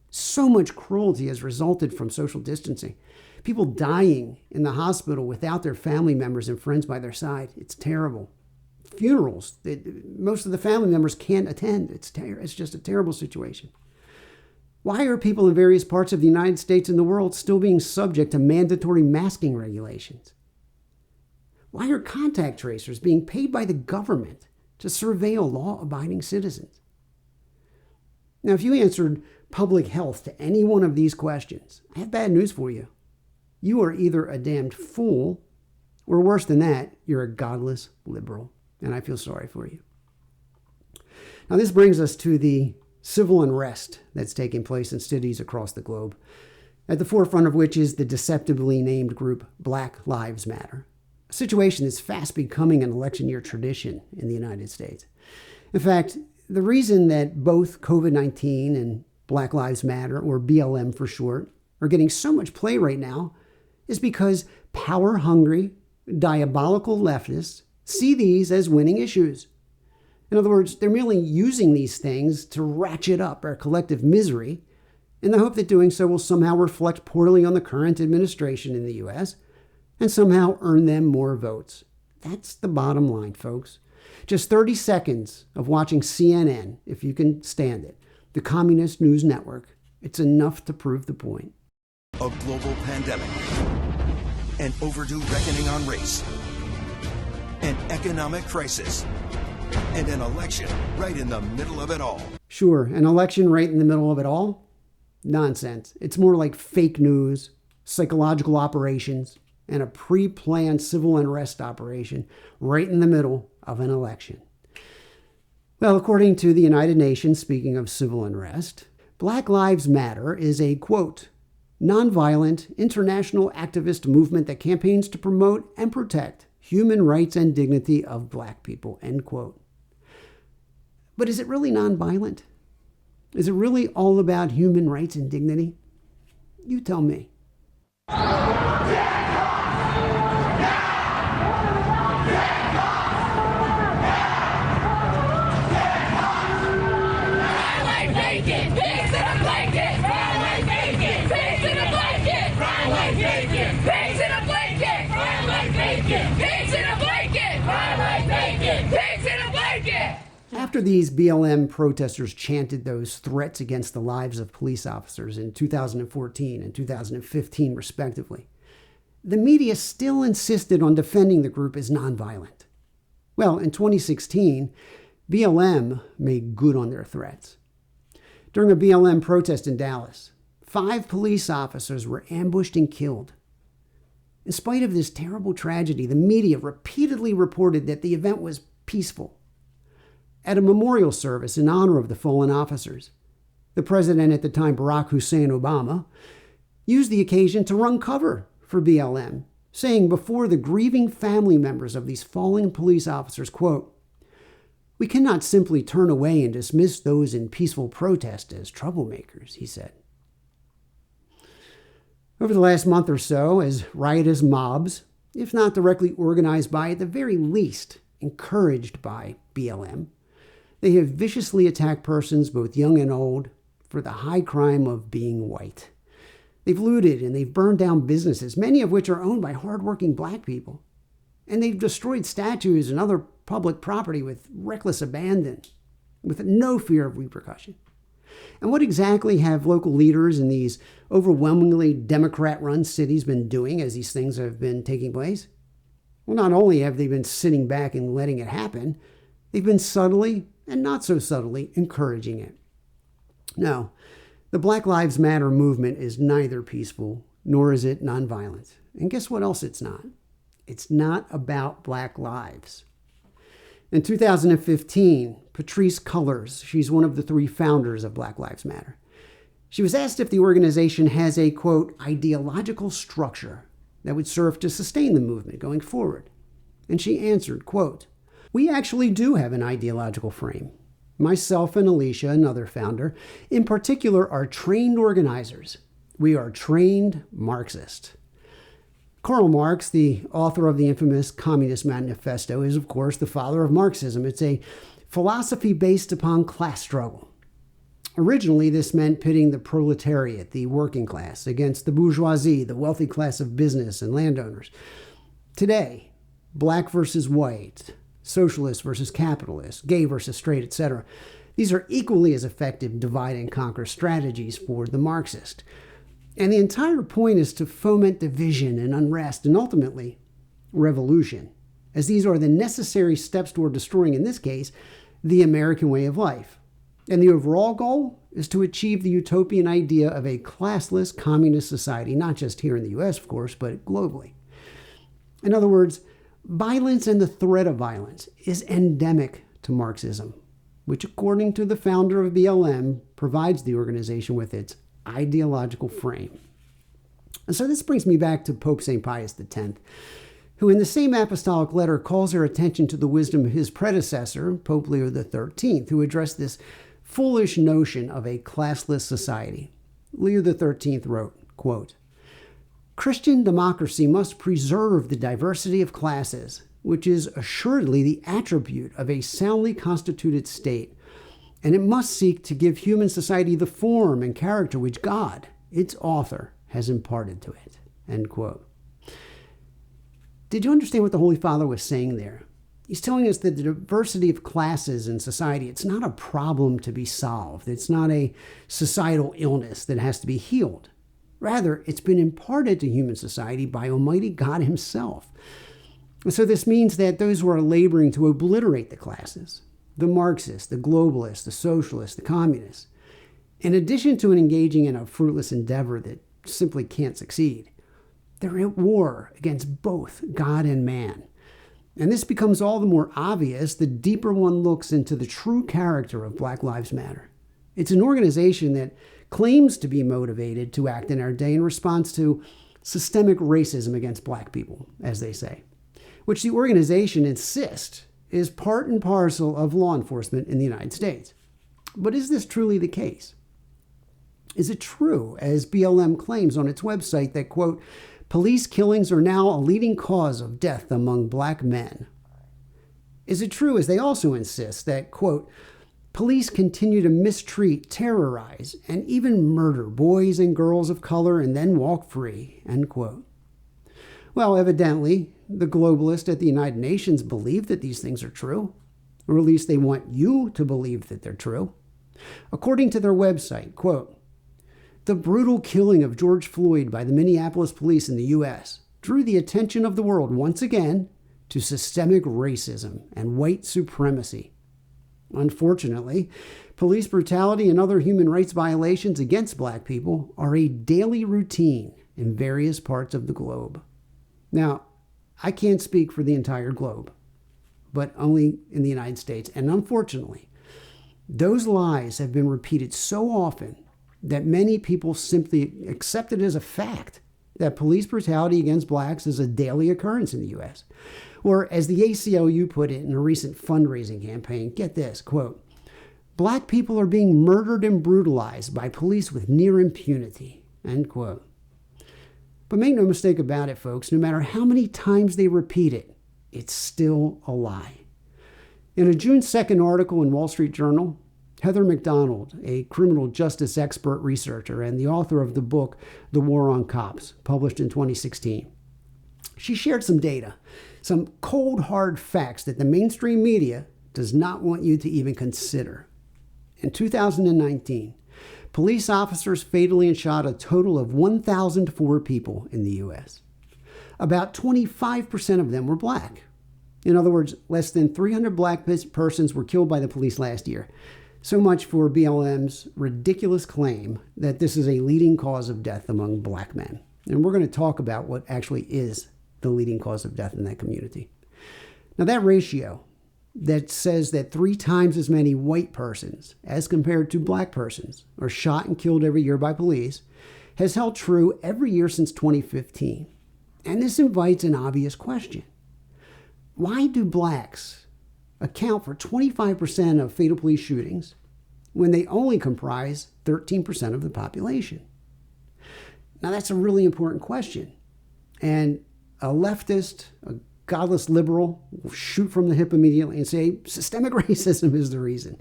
A: So much cruelty has resulted from social distancing. People dying in the hospital without their family members and friends by their side. It's terrible. Funerals that most of the family members can't attend. It's just a terrible situation. Why are people in various parts of the United States and the world still being subject to mandatory masking regulations? Why are contact tracers being paid by the government to surveil law-abiding citizens? Now, if you answered public health to any one of these questions, I have bad news for you. You are either a damned fool, or worse than that, you're a godless liberal. And I feel sorry for you. Now, this brings us to the civil unrest that's taking place in cities across the globe, at the forefront of which is the deceptively named group Black Lives Matter, a situation that's fast becoming an election year tradition in the United States. In fact, the reason that both COVID-19 and Black Lives Matter, or BLM for short, are getting so much play right now is because power-hungry, diabolical leftists see these as winning issues. In other words, they're merely using these things to ratchet up our collective misery in the hope that doing so will somehow reflect poorly on the current administration in the U.S. and somehow earn them more votes. That's the bottom line, folks. Just 30 seconds of watching CNN, if you can stand it, the Communist News Network. It's enough to prove the point.
D: A global pandemic, an overdue reckoning on race, an economic crisis, and an election right in the middle of it all.
A: Sure, an election right in the middle of it all? Nonsense. It's more like fake news, psychological operations, and a pre-planned civil unrest operation right in the middle of an election. Well, according to the United Nations, speaking of civil unrest, Black Lives Matter is a, quote, nonviolent international activist movement that campaigns to promote and protect human rights and dignity of Black people, end quote. But is it really nonviolent? Is it really all about human rights and dignity? You tell me. After these BLM protesters chanted those threats against the lives of police officers in 2014 and 2015, respectively, the media still insisted on defending the group as nonviolent. Well, in 2016, BLM made good on their threats. During a BLM protest in Dallas, 5 police officers were ambushed and killed. In spite of this terrible tragedy, the media repeatedly reported that the event was peaceful. At a memorial service in honor of the fallen officers, the president at the time, Barack Hussein Obama, used the occasion to run cover for BLM, saying before the grieving family members of these fallen police officers, quote, "We cannot simply turn away and dismiss those in peaceful protest as troublemakers," he said. Over the last month or so, as riotous mobs, if not directly organized by, at the very least encouraged by BLM, they have viciously attacked persons, both young and old, for the high crime of being white. They've looted and they've burned down businesses, many of which are owned by hardworking Black people. And they've destroyed statues and other public property with reckless abandon, with no fear of repercussion. And what exactly have local leaders in these overwhelmingly Democrat-run cities been doing as these things have been taking place? Well, not only have they been sitting back and letting it happen, they've been subtly and not so subtly encouraging it. No, the Black Lives Matter movement is neither peaceful nor is it nonviolent. And guess what else it's not? It's not about Black lives. In 2015, Patrisse Cullors, she's one of the 3 founders of Black Lives Matter, she was asked if the organization has a, quote, ideological structure that would serve to sustain the movement going forward. And she answered, quote, We actually do have an ideological frame. Myself and Alicia, another founder, in particular, are trained organizers. We are trained Marxists. Karl Marx, the author of the infamous Communist Manifesto, is, of course, the father of Marxism. It's a philosophy based upon class struggle. Originally, this meant pitting the proletariat, the working class, against the bourgeoisie, the wealthy class of business and landowners. Today, black versus white, socialist versus capitalist, gay versus straight, etc. These are equally as effective divide and conquer strategies for the Marxist. And the entire point is to foment division and unrest and ultimately revolution, as these are the necessary steps toward destroying, in this case, the American way of life. And the overall goal is to achieve the utopian idea of a classless communist society, not just here in the US, of course, but globally. In other words, violence and the threat of violence is endemic to Marxism, which, according to the founder of BLM, provides the organization with its ideological frame. And so this brings me back to Pope St. Pius X, who in the same apostolic letter calls our attention to the wisdom of his predecessor, Pope Leo XIII, who addressed this foolish notion of a classless society. Leo XIII wrote, quote, "Christian democracy must preserve the diversity of classes, which is assuredly the attribute of a soundly constituted state, and it must seek to give human society the form and character which God, its author, has imparted to it." End quote. Did you understand what the Holy Father was saying there? He's telling us that the diversity of classes in society, it's not a problem to be solved. It's not a societal illness that has to be healed. Rather, it's been imparted to human society by Almighty God himself. And so this means that those who are laboring to obliterate the classes, the Marxists, the globalists, the socialists, the communists, in addition to engaging in a fruitless endeavor that simply can't succeed, they're at war against both God and man. And this becomes all the more obvious the deeper one looks into the true character of Black Lives Matter. It's an organization that claims to be motivated to act in our day in response to systemic racism against black people, as they say, which the organization insists is part and parcel of law enforcement in the United States. But is this truly the case? Is it true, as BLM claims on its website, that, quote, "police killings are now a leading cause of death among black men"? Is it true, as they also insist, that, quote, "police continue to mistreat, terrorize, and even murder boys and girls of color and then walk free," end quote? Well, evidently, the globalists at the United Nations believe that these things are true, or at least they want you to believe that they're true. According to their website, quote, "the brutal killing of George Floyd by the Minneapolis police in the U.S. drew the attention of the world once again to systemic racism and white supremacy. Unfortunately, police brutality and other human rights violations against black people are a daily routine in various parts of the globe." Now, I can't speak for the entire globe, but only in the United States. And unfortunately, those lies have been repeated so often that many people simply accept it as a fact that police brutality against blacks is a daily occurrence in the U.S. Or, as the ACLU put it in a recent fundraising campaign, get this, quote, "black people are being murdered and brutalized by police with near impunity," end quote. But make no mistake about it, folks, no matter how many times they repeat it, it's still a lie. In a June 2nd article in Wall Street Journal, Heather McDonald, a criminal justice expert researcher and the author of the book, The War on Cops, published in 2016, she shared some data, some cold, hard facts that the mainstream media does not want you to even consider. In 2019, police officers fatally and shot a total of 1,004 people in the U.S. About 25% of them were black. In other words, less than 300 black persons were killed by the police last year. So much for BLM's ridiculous claim that this is a leading cause of death among black men. And we're going to talk about what actually is the leading cause of death in that community. Now, that ratio that says that 3 times as many white persons as compared to black persons are shot and killed every year by police has held true every year since 2015. And this invites an obvious question. Why do blacks account for 25% of fatal police shootings when they only comprise 13% of the population? Now, that's a really important question. And a leftist, a godless liberal will shoot from the hip immediately and say systemic racism is the reason.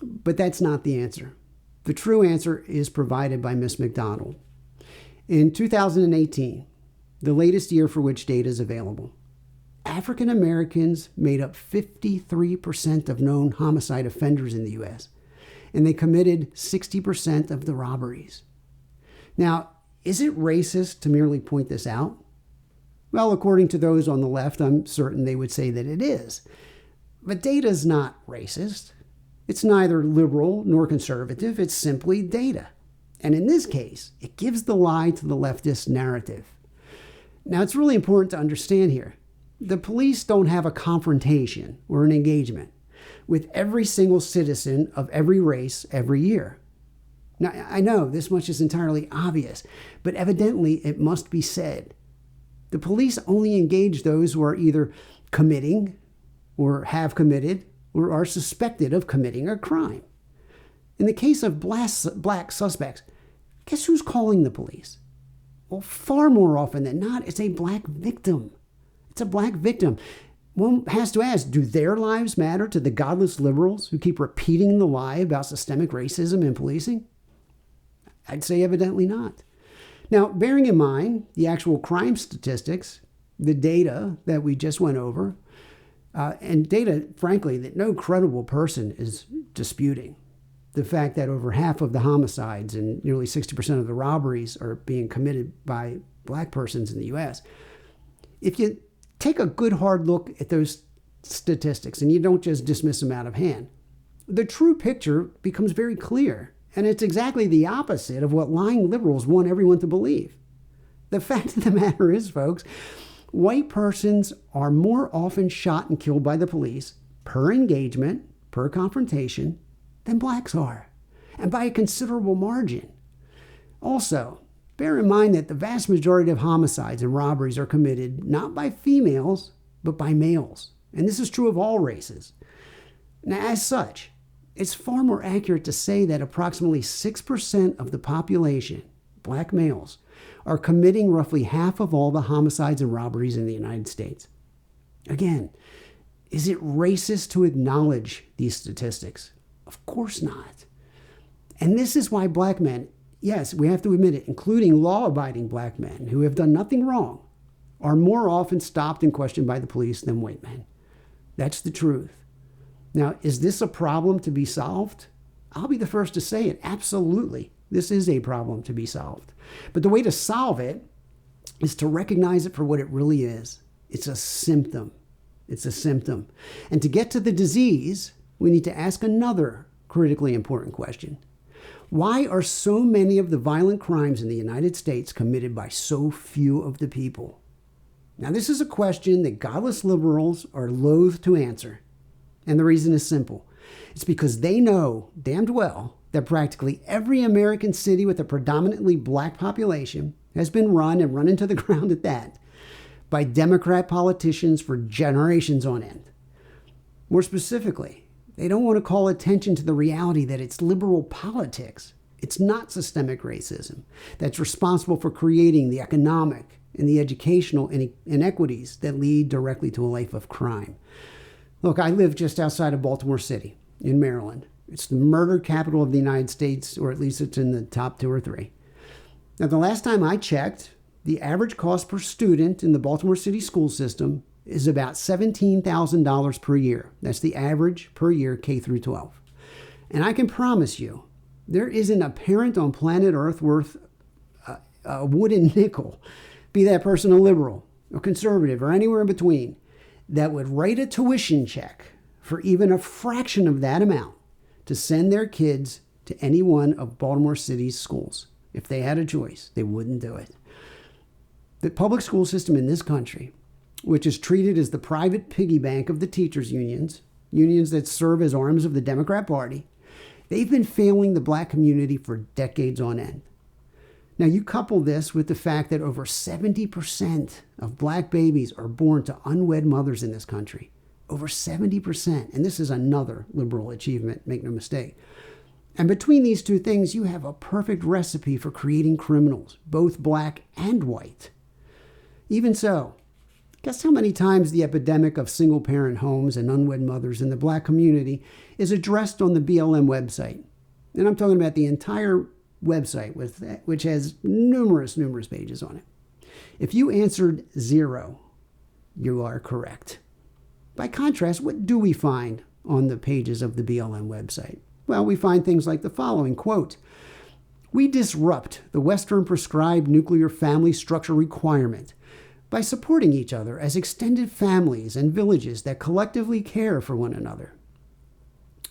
A: But that's not the answer. The true answer is provided by Ms. McDonald. In 2018, the latest year for which data is available, African Americans made up 53% of known homicide offenders in the U.S., and they committed 60% of the robberies. Now, is it racist to merely point this out? Well, according to those on the left, I'm certain they would say that it is. But data is not racist. It's neither liberal nor conservative. It's simply data. And in this case, it gives the lie to the leftist narrative. Now, it's really important to understand here. The police don't have a confrontation or an engagement with every single citizen of every race every year. Now, I know this much is entirely obvious, but evidently it must be said. The police only engage those who are either committing or have committed or are suspected of committing a crime. In the case of black suspects, guess who's calling the police? Well, far more often than not, it's a black victim. It's a black victim. One has to ask, do their lives matter to the godless liberals who keep repeating the lie about systemic racism in policing? I'd say evidently not. Now, bearing in mind the actual crime statistics, the data that we just went over, and data, frankly, that no credible person is disputing. The fact that over half of the homicides and nearly 60% of the robberies are being committed by black persons in the U.S. If you take a good hard look at those statistics and you don't just dismiss them out of hand, the true picture becomes very clear. And it's exactly the opposite of what lying liberals want everyone to believe. The fact of the matter is, folks, white persons are more often shot and killed by the police per engagement, per confrontation, than blacks are, and by a considerable margin. Also, bear in mind that the vast majority of homicides and robberies are committed not by females, but by males. And this is true of all races. Now, as such, it's far more accurate to say that approximately 6% of the population, black males, are committing roughly half of all the homicides and robberies in the United States. Again, is it racist to acknowledge these statistics? Of course not. And this is why black men, yes, we have to admit it, including law-abiding black men who have done nothing wrong, are more often stopped and questioned by the police than white men. That's the truth. Now, is this a problem to be solved? I'll be the first to say it. Absolutely. This is a problem to be solved. But the way to solve it is to recognize it for what it really is. It's a symptom. It's a symptom. And to get to the disease, we need to ask another critically important question. Why are so many of the violent crimes in the United States committed by so few of the people? Now, this is a question that godless liberals are loath to answer. And the reason is simple. It's because they know damned well that practically every American city with a predominantly black population has been run and run into the ground at that by Democrat politicians for generations on end. More specifically, they don't want to call attention to the reality that it's liberal politics. It's not systemic racism that's responsible for creating the economic and the educational inequities that lead directly to a life of crime. Look, I live just outside of Baltimore City in Maryland. It's the murder capital of the United States, or at least it's in the top 2 or 3. Now, the last time I checked, the average cost per student in the Baltimore City school system is about $17,000 per year. That's the average per year, K through 12. And I can promise you, there isn't a parent on planet Earth worth a wooden nickel, be that person a liberal or conservative or anywhere in between, that would write a tuition check for even a fraction of that amount to send their kids to any one of Baltimore City's schools. If they had a choice, they wouldn't do it. The public school system in this country, which is treated as the private piggy bank of the teachers' unions that serve as arms of the Democrat Party, they've been failing the black community for decades on end. Now, you couple this with the fact that over 70% of black babies are born to unwed mothers in this country. over 70%. And this is another liberal achievement, make no mistake. And between these two things, you have a perfect recipe for creating criminals, both black and white. Even so, guess how many times the epidemic of single-parent homes and unwed mothers in the black community is addressed on the BLM website? And I'm talking about the entire website, which has numerous pages on it. If you answered 0, you are correct. By contrast, what do we find on the pages of the BLM website? Well, we find things like the following, quote, "We disrupt the Western prescribed nuclear family structure requirement by supporting each other as extended families and villages that collectively care for one another.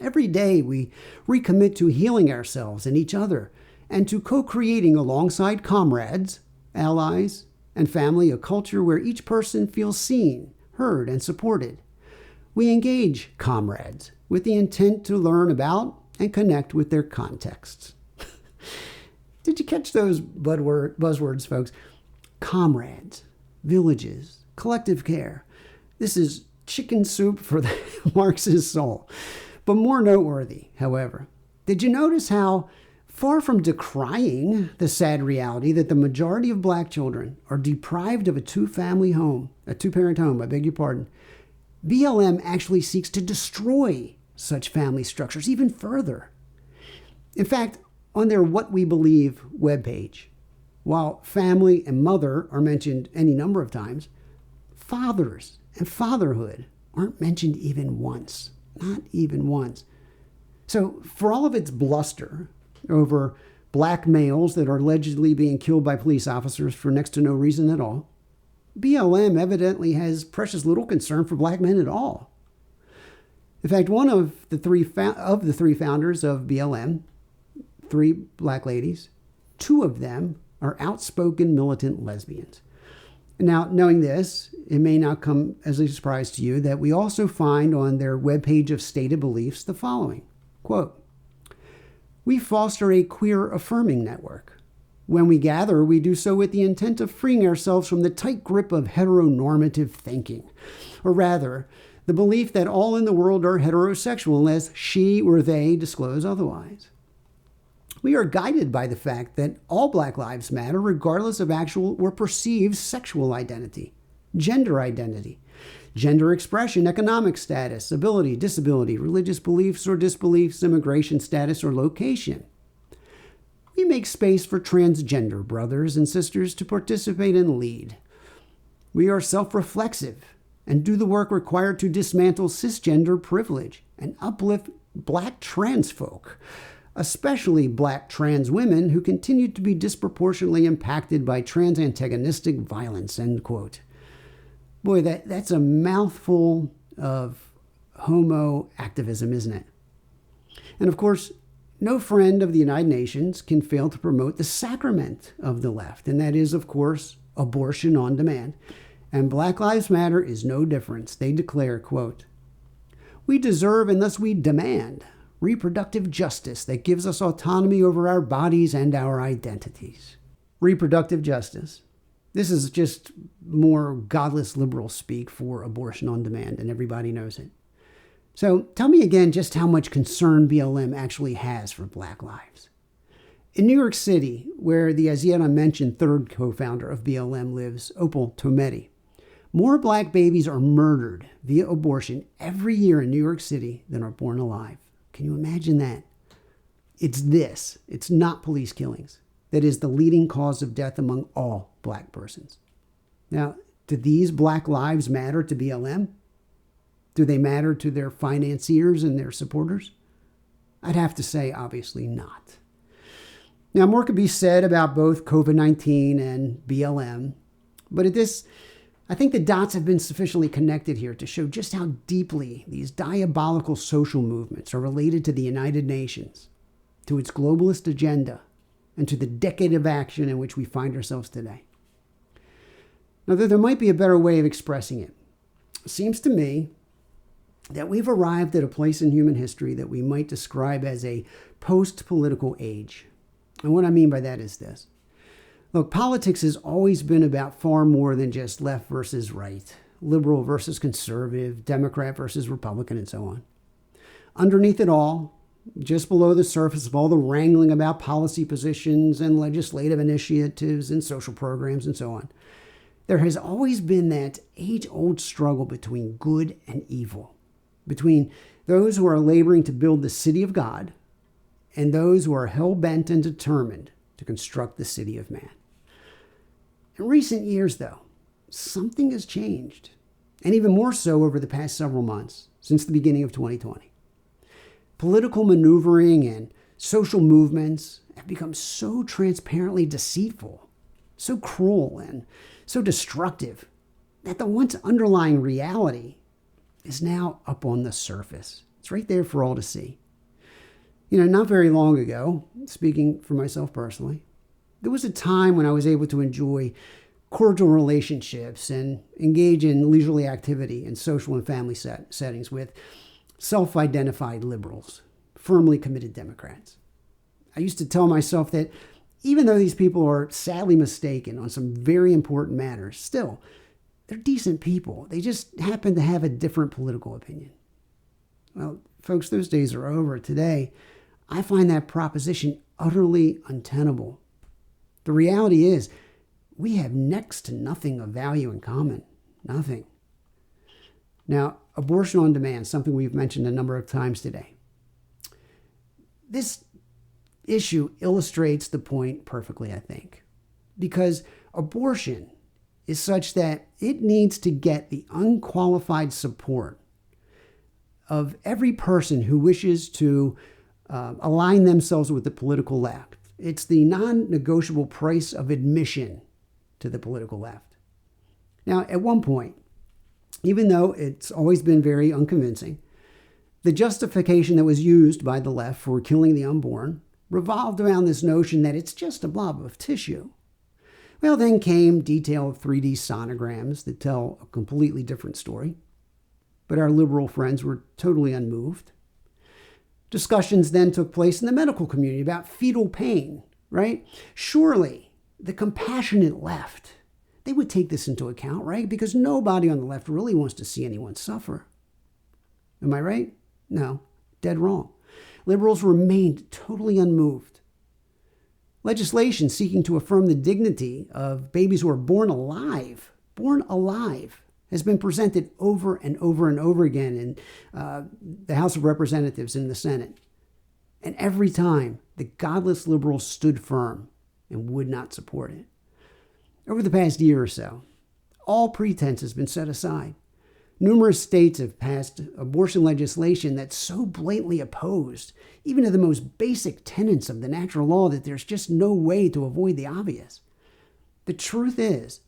A: Every day we recommit to healing ourselves and each other and to co-creating alongside comrades, allies, and family a culture where each person feels seen, heard, and supported. We engage comrades with the intent to learn about and connect with their contexts." Did you catch those buzzwords, folks? Comrades, villages, collective care. This is chicken soup for the Marxist soul. But more noteworthy, however, did you notice how, far from decrying the sad reality that the majority of black children are deprived of a two-parent home, BLM actually seeks to destroy such family structures even further. In fact, on their What We Believe webpage, while family and mother are mentioned any number of times, fathers and fatherhood aren't mentioned even once. Not even once. So for all of its bluster over black males that are allegedly being killed by police officers for next to no reason at all, BLM evidently has precious little concern for black men at all. In fact, one of the three founders of BLM, 3 black ladies, 2 of them are outspoken militant lesbians. Now, knowing this, it may not come as a surprise to you that we also find on their webpage of stated beliefs the following, quote, "We foster a queer affirming network. When we gather, we do so with the intent of freeing ourselves from the tight grip of heteronormative thinking, or rather, the belief that all in the world are heterosexual unless she or they disclose otherwise. We are guided by the fact that all Black lives matter regardless of actual or perceived sexual identity, gender expression, economic status, ability, disability, religious beliefs or disbeliefs, immigration status, or location. We make space for transgender brothers and sisters to participate and lead. We are self-reflexive and do the work required to dismantle cisgender privilege and uplift Black trans folk, especially Black trans women who continue to be disproportionately impacted by trans antagonistic violence," end quote. Boy, that's a mouthful of homo activism, isn't it? And of course, no friend of the United Nations can fail to promote the sacrament of the left, and that is, of course, abortion on demand. And Black Lives Matter is no difference. They declare, quote, "We deserve and thus we demand reproductive justice that gives us autonomy over our bodies and our identities." Reproductive justice. This is just more godless liberal speak for abortion on demand, and everybody knows it. So tell me again just how much concern BLM actually has for Black lives. In New York City, where the as yet unmentioned 3rd co-founder of BLM lives, Opal Tometi, more Black babies are murdered via abortion every year in New York City than are born alive. Can you imagine that? It's not police killings, that is the leading cause of death among all Black persons. Now, do these Black lives matter to BLM? Do they matter to their financiers and their supporters? I'd have to say, obviously not. Now, more could be said about both COVID-19 and BLM, but I think the dots have been sufficiently connected here to show just how deeply these diabolical social movements are related to the United Nations, to its globalist agenda, and to the decade of action in which we find ourselves today. Now, there might be a better way of expressing it. It seems to me that we've arrived at a place in human history that we might describe as a post-political age. And what I mean by that is this. Look, politics has always been about far more than just left versus right, liberal versus conservative, Democrat versus Republican, and so on. Underneath it all, just below the surface of all the wrangling about policy positions and legislative initiatives and social programs and so on, there has always been that age-old struggle between good and evil, between those who are laboring to build the city of God and those who are hell-bent and determined to construct the city of man. In recent years, though, something has changed, and even more so over the past several months, since the beginning of 2020. Political maneuvering and social movements have become so transparently deceitful, so cruel, and so destructive that the once underlying reality is now up on the surface. It's right there for all to see. Not very long ago, speaking for myself personally, there was a time when I was able to enjoy cordial relationships and engage in leisurely activity in social and family settings with self-identified liberals, firmly committed Democrats. I used to tell myself that even though these people are sadly mistaken on some very important matters, still, they're decent people. They just happen to have a different political opinion. Well, folks, those days are over. Today, I find that proposition utterly untenable. The reality is, we have next to nothing of value in common. Nothing. Now, abortion on demand, something we've mentioned a number of times today. This issue illustrates the point perfectly, I think, because abortion is such that it needs to get the unqualified support of every person who wishes to align themselves with the political left. It's the non-negotiable price of admission to the political left. Now, at one point, even though it's always been very unconvincing, the justification that was used by the left for killing the unborn revolved around this notion that it's just a blob of tissue. Well, then came detailed 3D sonograms that tell a completely different story. But our liberal friends were totally unmoved. Discussions then took place in the medical community about fetal pain, right? Surely the compassionate left, they would take this into account, right? Because nobody on the left really wants to see anyone suffer. Am I right? No, dead wrong. Liberals remained totally unmoved. Legislation seeking to affirm the dignity of babies who are born alive, has been presented over and over and over again in the House of Representatives and the Senate. And every time, the godless liberals stood firm and would not support it. Over the past year or so, all pretense has been set aside. Numerous states have passed abortion legislation that's so blatantly opposed, even to the most basic tenets of the natural law, that there's just no way to avoid the obvious. The truth is,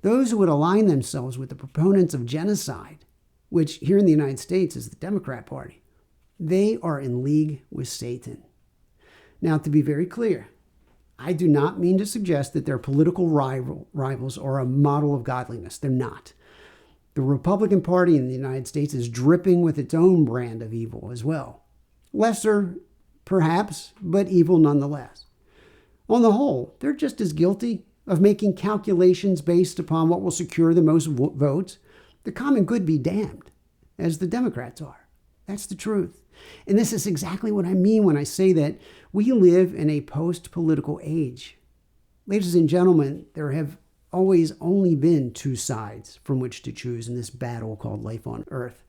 A: those who would align themselves with the proponents of genocide, which here in the United States is the Democrat Party, they are in league with Satan. Now, to be very clear, I do not mean to suggest that their political rivals are a model of godliness. They're not. The Republican Party in the United States is dripping with its own brand of evil as well. Lesser, perhaps, but evil nonetheless. On the whole, they're just as guilty of making calculations based upon what will secure the most votes, the common good be damned, as the Democrats are. That's the truth. And this is exactly what I mean when I say that we live in a post-political age. Ladies and gentlemen, there have always only been two sides from which to choose in this battle called life on Earth.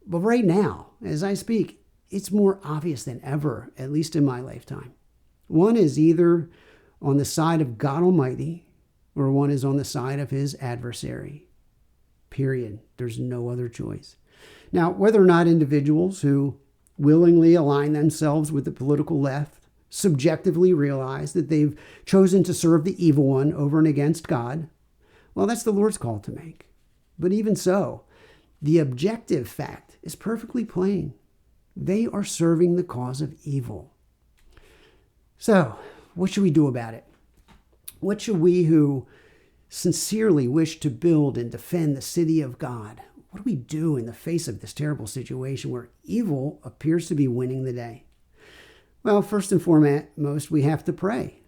A: But right now, as I speak, it's more obvious than ever, at least in my lifetime. One is either on the side of God Almighty, or one is on the side of his adversary. Period. There's no other choice. Now, whether or not individuals who willingly align themselves with the political left subjectively realize that they've chosen to serve the evil one over and against God, well, that's the Lord's call to make. But even so, the objective fact is perfectly plain. They are serving the cause of evil. So, what should we do about it? What should we who sincerely wish to build and defend the city of God, what do we do in the face of this terrible situation where evil appears to be winning the day? Well, first and foremost, we have to pray.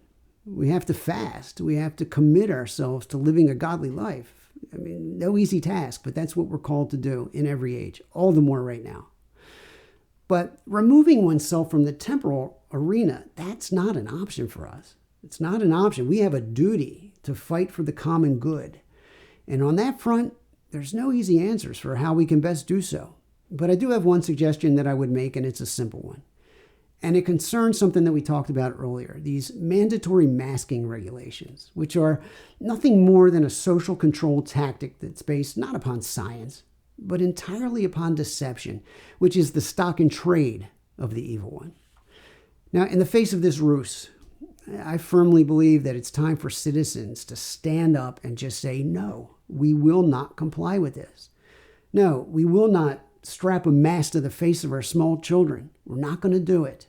A: We have to fast. We have to commit ourselves to living a godly life. I mean, no easy task, but that's what we're called to do in every age, all the more right now. But removing oneself from the temporal arena, that's not an option for us. It's not an option. We have a duty to fight for the common good. And on that front, there's no easy answers for how we can best do so. But I do have one suggestion that I would make, and it's a simple one. And it concerns something that we talked about earlier, these mandatory masking regulations, which are nothing more than a social control tactic that's based not upon science, but entirely upon deception, which is the stock and trade of the evil one. Now, in the face of this ruse, I firmly believe that it's time for citizens to stand up and just say, no, we will not comply with this. No, we will not strap a mask to the face of our small children. We're not going to do it.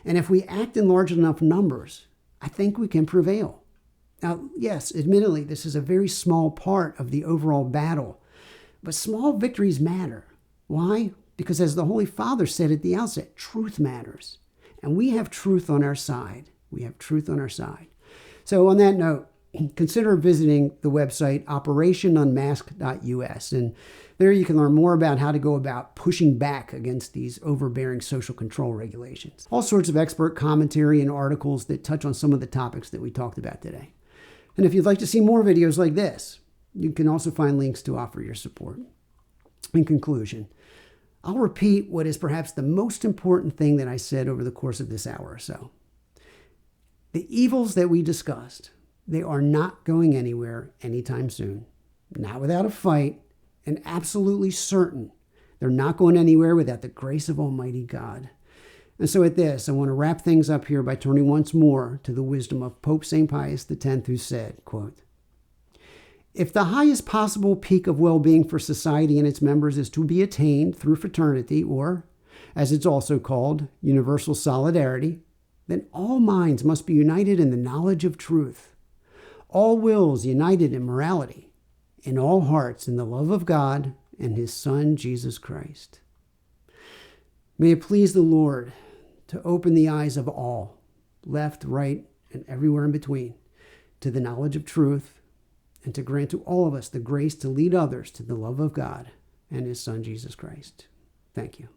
A: And if we act in large enough numbers, I think we can prevail. Now, yes, admittedly, this is a very small part of the overall battle, but small victories matter. Why? Because as the Holy Father said at the outset, truth matters. And we have truth on our side. We have truth on our side. So on that note, consider visiting the website operationunmasked.us. And there you can learn more about how to go about pushing back against these overbearing social control regulations. All sorts of expert commentary and articles that touch on some of the topics that we talked about today. And if you'd like to see more videos like this, you can also find links to offer your support. In conclusion, I'll repeat what is perhaps the most important thing that I said over the course of this hour or so. The evils that we discussed, they are not going anywhere anytime soon. Not without a fight, and absolutely certain they're not going anywhere without the grace of Almighty God. And so at this, I want to wrap things up here by turning once more to the wisdom of Pope St. Pius X, who said, quote, "If the highest possible peak of well-being for society and its members is to be attained through fraternity, or, as it's also called, universal solidarity, then all minds must be united in the knowledge of truth, all wills united in morality, and all hearts in the love of God and His Son, Jesus Christ. May it please the Lord to open the eyes of all, left, right, and everywhere in between, to the knowledge of truth, and to grant to all of us the grace to lead others to the love of God and His Son, Jesus Christ." Thank you.